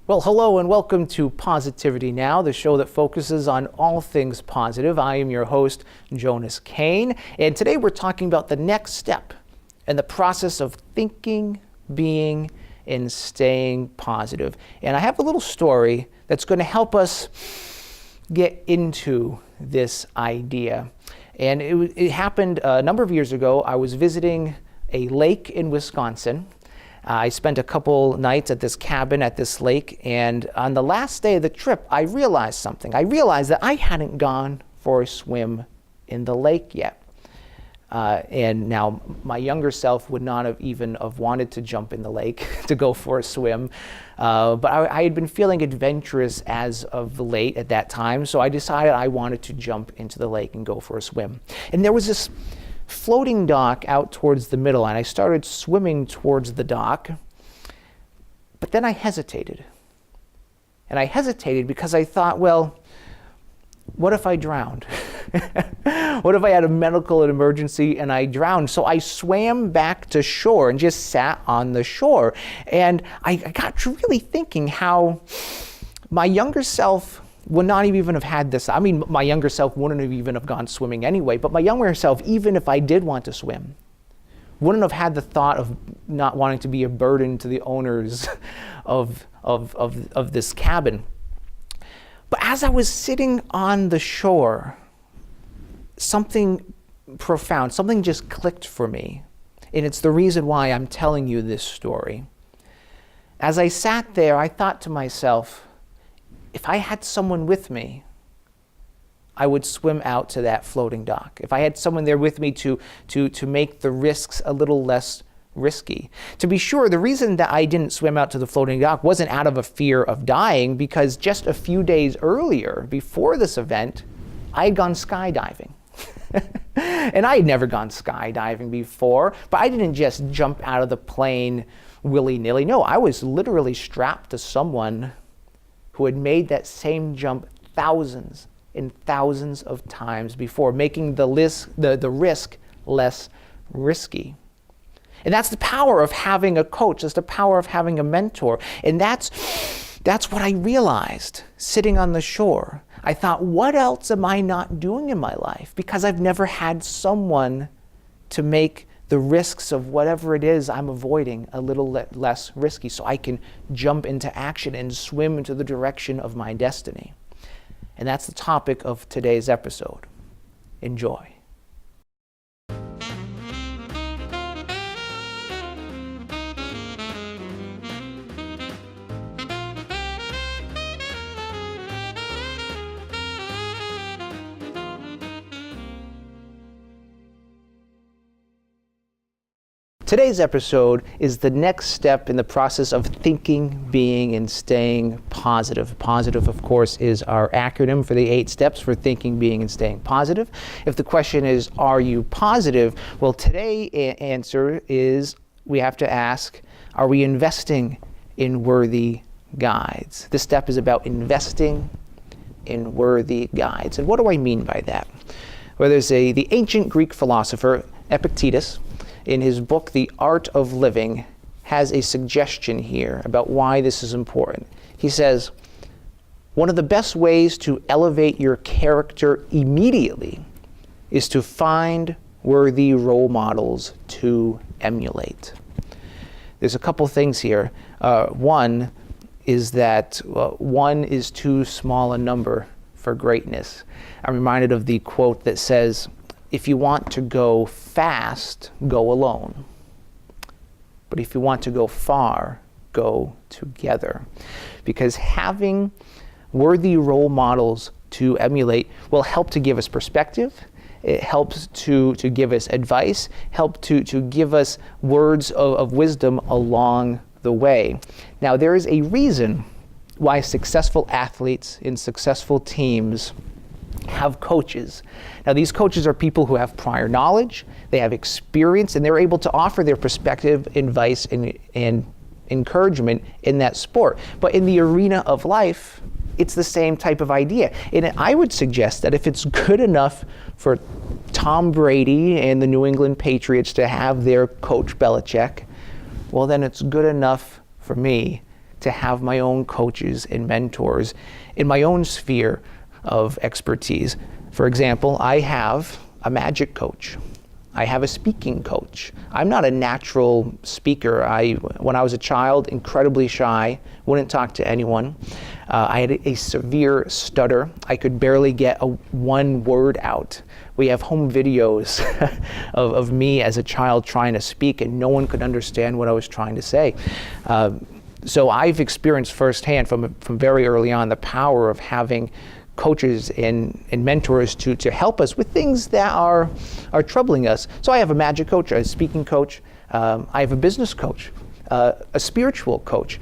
Well, hello and welcome to Positivity Now, the show that focuses on all things positive. I am your host, Jonas Kane, and today we're talking about the next step in the process of thinking, being, and staying positive. And I have a little story that's going to help us get into this idea. And it happened a number of years ago. I was visiting a lake in Wisconsin. I spent a couple nights at this cabin at this lake, and on the last day of the trip, I realized something. I realized that I hadn't gone for a swim in the lake yet. And now my younger self would not have even have wanted to jump in the lake to go for a swim. But I had been feeling adventurous as of late at that time, so I decided I wanted to jump into the lake and go for a swim. And there was this floating dock out towards the middle, and I started swimming towards the dock. But then I hesitated. And I hesitated because I thought, well, what if I drowned? What if I had a medical emergency and I drowned? So I swam back to shore and just sat on the shore. And I got to really thinking how my younger self would not even have had this. I mean, my younger self wouldn't have even have gone swimming anyway, but my younger self, even if I did want to swim, wouldn't have had the thought of not wanting to be a burden to the owners of this cabin. But as I was sitting on the shore, something profound, something just clicked for me. And it's the reason why I'm telling you this story. As I sat there, I thought to myself, if I had someone with me, I would swim out to that floating dock. If I had someone there with me to make the risks a little less risky. To be sure, the reason that I didn't swim out to the floating dock wasn't out of a fear of dying, because just a few days earlier, before this event, I had gone skydiving. And I had never gone skydiving before, but I didn't just jump out of the plane willy-nilly. No, I was literally strapped to someone who had made that same jump thousands and thousands of times before, making the risk less risky. And that's the power of having a coach. That's the power of having a mentor. And that's what I realized sitting on the shore. I thought, what else am I not doing in my life? Because I've never had someone to make the risks of whatever it is I'm avoiding a little less risky, so I can jump into action and swim into the direction of my destiny. And that's the topic of today's episode. Enjoy. Today's episode is the next step in the process of thinking, being, and staying positive. Positive, of course, is our acronym for the 8 steps for thinking, being, and staying positive. If the question is, are you positive? Well, today's answer is we have to ask, are we investing in worthy guides? This step is about investing in worthy guides. And what do I mean by that? Well, there's the ancient Greek philosopher, Epictetus, in his book, The Art of Living, has a suggestion here about why this is important. He says, one of the best ways to elevate your character immediately is to find worthy role models to emulate. There's a couple things here. One is that one is too small a number for greatness. I'm reminded of the quote that says, if you want to go fast, go alone. But if you want to go far, go together. Because having worthy role models to emulate will help to give us perspective. It helps to give us advice, help to give us words of wisdom along the way. Now, there is a reason why successful athletes in successful teams have coaches. Now, these coaches are people who have prior knowledge, they have experience, and they're able to offer their perspective, advice, and encouragement in that sport. But in the arena of life, it's the same type of idea. And I would suggest that if it's good enough for Tom Brady and the New England Patriots to have their coach Belichick, well, then it's good enough for me to have my own coaches and mentors in my own sphere of expertise. For example, I have a magic coach. I have a speaking coach. I'm not a natural speaker. When I was a child, incredibly shy, wouldn't talk to anyone. I had a severe stutter. I could barely get one word out. We have home videos of me as a child trying to speak, and no one could understand what I was trying to say. So I've experienced firsthand from very early on the power of having coaches and mentors to help us with things that are troubling us. So I have a magic coach, a speaking coach, I have a business coach, a spiritual coach.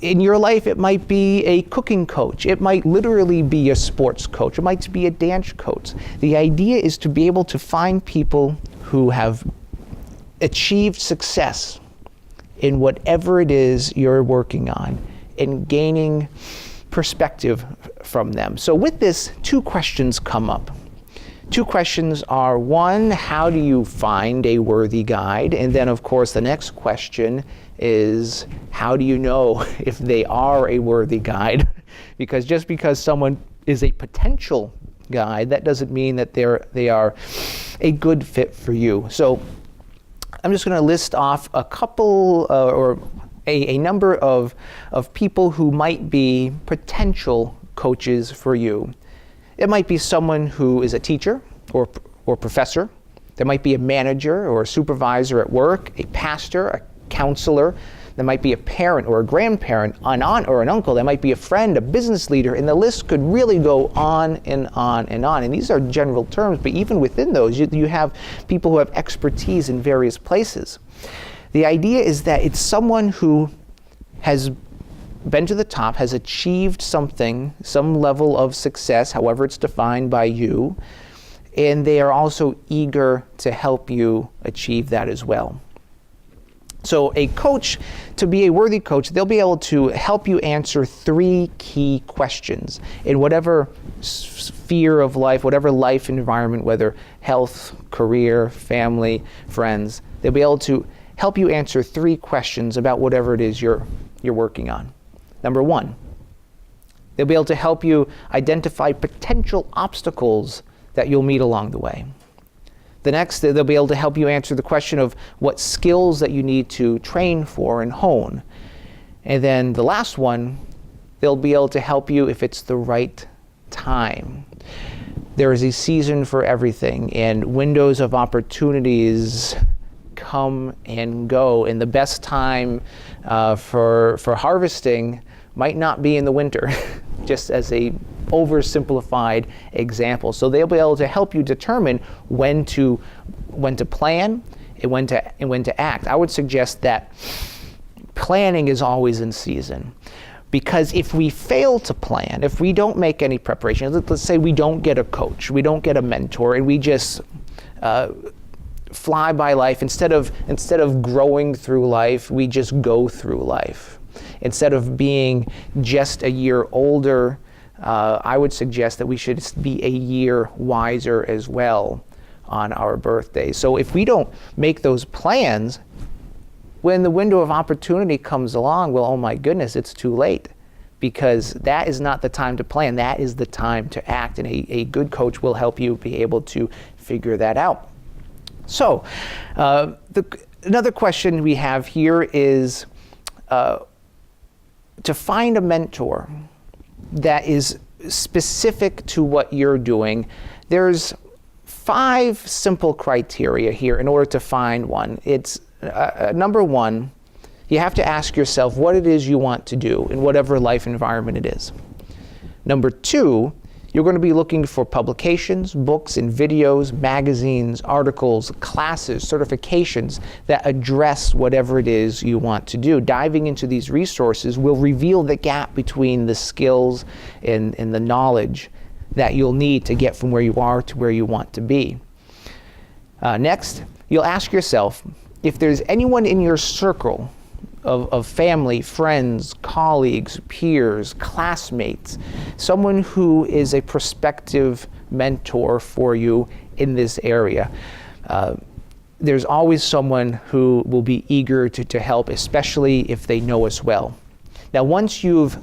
In your life, it might be a cooking coach. It might literally be a sports coach. It might be a dance coach. The idea is to be able to find people who have achieved success in whatever it is you're working on and gaining perspective from them. So with this, two questions come up. Two questions are, one, how do you find a worthy guide? And then, of course, the next question is, how do you know if they are a worthy guide? Because just because someone is a potential guide, that doesn't mean that they are a good fit for you. So I'm just going to list off a couple or a number of people who might be potential coaches for you. It might be someone who is a teacher or professor. There might be a manager or a supervisor at work, a pastor, a counselor. There might be a parent or a grandparent, an aunt or an uncle. There might be a friend, a business leader, and the list could really go on and on and on. And these are general terms, but even within those, you have people who have expertise in various places. The idea is that it's someone who has been to the top, has achieved something, some level of success, however it's defined by you, and they are also eager to help you achieve that as well. So a coach, to be a worthy coach, they'll be able to help you answer three key questions in whatever sphere of life, whatever life environment, whether health, career, family, friends. They'll be able to help you answer three questions about whatever it is you're working on. Number one, they'll be able to help you identify potential obstacles that you'll meet along the way. The next, they'll be able to help you answer the question of what skills that you need to train for and hone. And then the last one, they'll be able to help you if it's the right time. There is a season for everything, and windows of opportunities come and go. And the best time for harvesting might not be in the winter, just as a oversimplified example. So they'll be able to help you determine when to plan and when to act. I would suggest that planning is always in season, because if we fail to plan, if we don't make any preparation, let's say we don't get a coach, we don't get a mentor, and we just fly by life, instead of growing through life, we just go through life. Instead of being just a year older, I would suggest that we should be a year wiser as well on our birthday. So if we don't make those plans, when the window of opportunity comes along, well, oh my goodness, it's too late, because that is not the time to plan. That is the time to act, and a good coach will help you be able to figure that out. So another question we have here is to find a mentor that is specific to what you're doing. There's 5 simple criteria here in order to find one. It's number one, you have to ask yourself what it is you want to do in whatever life environment it is. Number 2, you're going to be looking for publications, books and videos, magazines, articles, classes, certifications that address whatever it is you want to do. Diving into these resources will reveal the gap between the skills and the knowledge that you'll need to get from where you are to where you want to be. Next, you'll ask yourself if there's anyone in your circle of family, friends, colleagues, peers, classmates, someone who is a prospective mentor for you in this area. There's always someone who will be eager to help, especially if they know us well. Now, once you've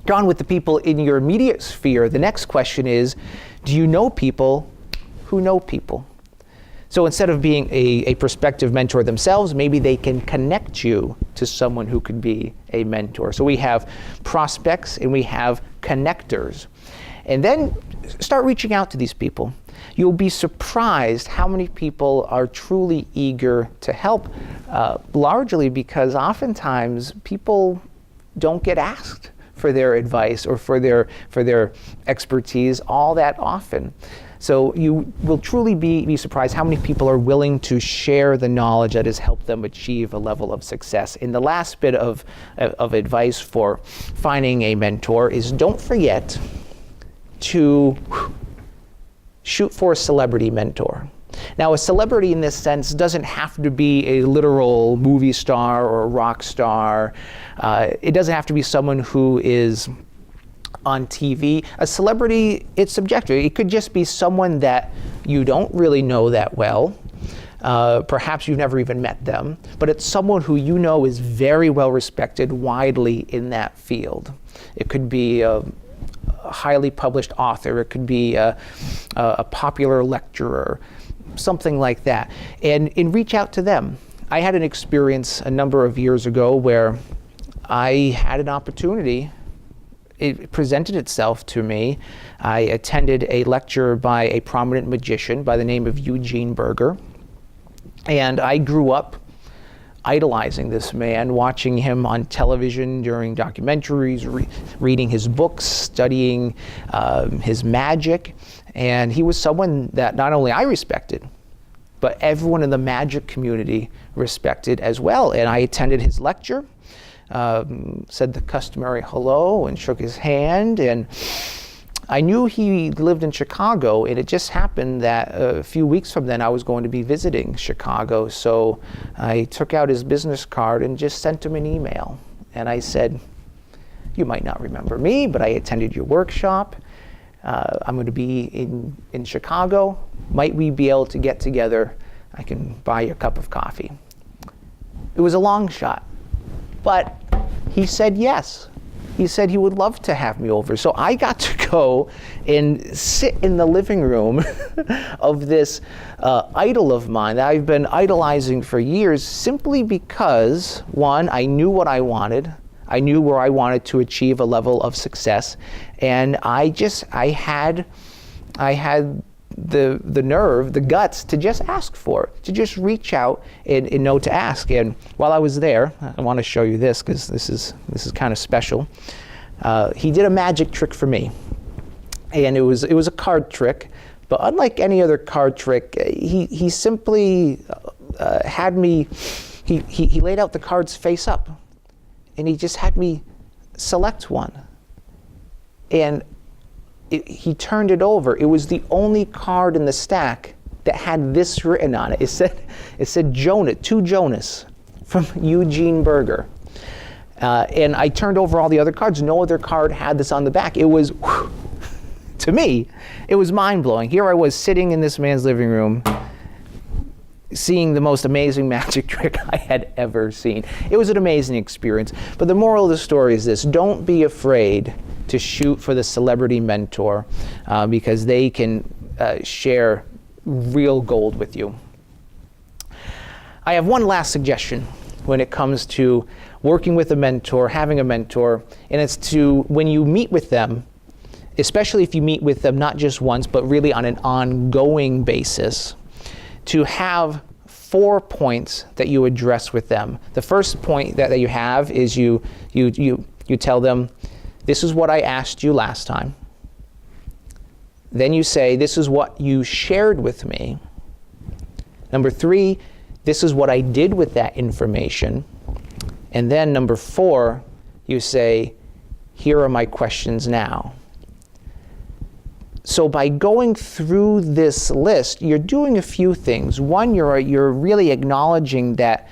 gone with the people in your immediate sphere, the next question is, do you know people who know people? So instead of being a prospective mentor themselves, maybe they can connect you to someone who could be a mentor. So we have prospects and we have connectors. And then start reaching out to these people. You'll be surprised how many people are truly eager to help, largely because oftentimes people don't get asked for their advice or for their expertise all that often. So you will truly be surprised how many people are willing to share the knowledge that has helped them achieve a level of success. And the last bit of advice for finding a mentor is don't forget to shoot for a celebrity mentor. Now, a celebrity in this sense doesn't have to be a literal movie star or a rock star. It doesn't have to be someone who is on TV. A celebrity, it's subjective. It could just be someone that you don't really know that well. Perhaps you've never even met them, but it's someone who you know is very well respected widely in that field. It could be a highly published author. It could be a popular lecturer, something like that. And reach out to them. I had an experience a number of years ago where I had an opportunity. It presented itself to me. I attended a lecture by a prominent magician by the name of Eugene Berger. And I grew up idolizing this man, watching him on television during documentaries, reading his books, studying his magic. And he was someone that not only I respected, but everyone in the magic community respected as well. And I attended his lecture. Said the customary hello and shook his hand, and I knew he lived in Chicago, and it just happened that a few weeks from then I was going to be visiting Chicago, so I took out his business card and just sent him an email, and I said, you might not remember me, but I attended your workshop. I'm going to be in Chicago. Might we be able to get together? I can buy you a cup of coffee. It was a long shot. But he said yes. He said he would love to have me over. So I got to go and sit in the living room of this idol of mine that I've been idolizing for years, simply because, one, I knew what I wanted. I knew where I wanted to achieve a level of success. And I had the nerve, the guts to just ask for it, to just reach out and know to ask. And while I was there, I want to show you this because this is kind of special. He did a magic trick for me, and it was a card trick. But unlike any other card trick, he simply had me. He laid out the cards face up, and he just had me select one. And he turned it over. It was the only card in the stack that had this written on it. It said Jonas, to Jonas, from Eugene Berger. And I turned over all the other cards. No other card had this on the back. It was, to me, it was mind-blowing. Here I was sitting in this man's living room, seeing the most amazing magic trick I had ever seen. It was an amazing experience. But the moral of the story is this: don't be afraid to shoot for the celebrity mentor, because they can share real gold with you. I have one last suggestion when it comes to working with a mentor, having a mentor, and it's to, when you meet with them, especially if you meet with them not just once, but really on an ongoing basis, to have 4 points that you address with them. The first point that you have is you tell them, this is what I asked you last time. Then you say, this is what you shared with me. Number 3, this is what I did with that information. And then number 4, you say, here are my questions now. So by going through this list, you're doing a few things. One, you're really acknowledging that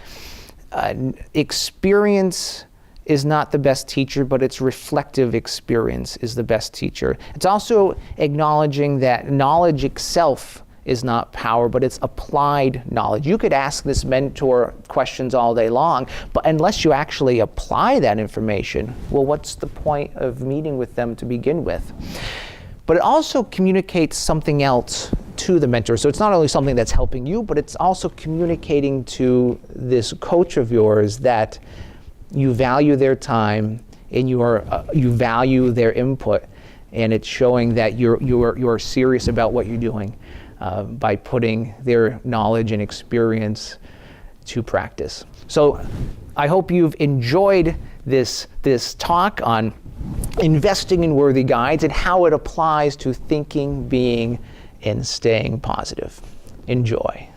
experience is not the best teacher, but its reflective experience is the best teacher. It's also acknowledging that knowledge itself is not power, but it's applied knowledge. You could ask this mentor questions all day long, but unless you actually apply that information, well, what's the point of meeting with them to begin with? But it also communicates something else to the mentor. So it's not only something that's helping you, but it's also communicating to this coach of yours that you value their time and you value their input, and it's showing that you're serious about what you're doing by putting their knowledge and experience to practice. So I hope you've enjoyed this talk on investing in worthy guides and how it applies to thinking, being, and staying positive. Enjoy.